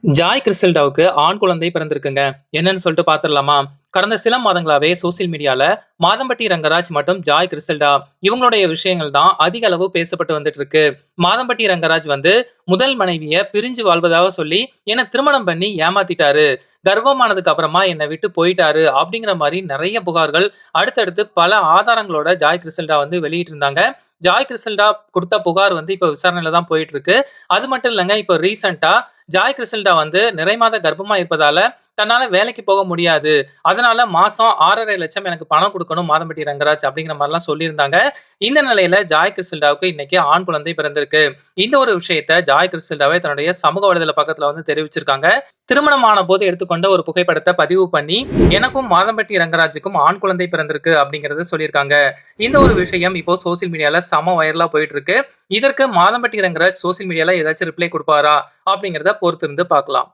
Joy கிறிஸ்டல்டாவுக்கு ஆண் குழந்தை பிறந்திருக்குங்க. என்னன்னு சொல்லிட்டு பாத்துடலாமா? கடந்த சில மாதங்களாவே சோசியல் மீடியால மாதம்பட்டி ரங்கராஜ் மற்றும் ஜாய் கிறிஸ்டல்டா இவங்களுடைய விஷயங்கள் தான் அதிக அளவு பேசப்பட்டு வந்துட்டு இருக்கு. மாதம்பட்டி ரங்கராஜ் முதல் மனைவிய பிரிஞ்சு வாழ்வதாக சொல்லி என்ன திருமணம் பண்ணி ஏமாத்திட்டாரு, கர்ப்பமானதுக்கு அப்புறமா என்னை விட்டு போயிட்டாரு அப்படிங்கிற மாதிரி நிறைய புகார்கள் அடுத்தடுத்து பல ஆதாரங்களோட ஜாய் கிறிஸ்டல்டா வெளியிட்டு இருந்தாங்க. ஜாய் கிறிஸ்டல்டா கொடுத்த புகார் இப்ப விசாரணையில தான் போயிட்டு இருக்கு. அது மட்டும் இல்லைங்க, இப்ப ரீசெண்டா ஜாய் கிறிஸ்டல்டா நிறை மாத கர்ப்பமா இருப்பதால தன்னால வேலைக்கு போக முடியாது, அதனால மாசம் 6,50,000 எனக்கு பணம் கொடுக்கணும் மாதம்பட்டி ரங்கராஜ் அப்படிங்கிற மாதிரிலாம் சொல்லியிருந்தாங்க. இந்த நிலையில ஜாய் கிறிஸ்டல்டாவுக்கு இன்னைக்கு ஆண் குழந்தை பிறந்திருக்கு. இந்த ஒரு விஷயத்த ஜாய் கிறிஸ்டல்டாவே தன்னுடைய சமூக வலைதள பக்கத்துல தெரிவிச்சிருக்காங்க. திருமணமான போது எடுத்துக்கொண்ட ஒரு புகைப்படத்தை பதிவு பண்ணி எனக்கும் மாதம்பட்டி ரங்கராஜுக்கும் ஆண் குழந்தை பிறந்திருக்கு அப்படிங்கறத சொல்லியிருக்காங்க. இந்த ஒரு விஷயம் இப்போ சோசியல் மீடியால செம வைரலா போயிட்டு இருக்கு. இதற்கு மாதம்பட்டி ரங்கராஜ் சோசியல் மீடியால ஏதாச்சும் ரிப்ளை கொடுப்பாரா அப்படிங்கறத பொறுத்திருந்து பார்க்கலாம்.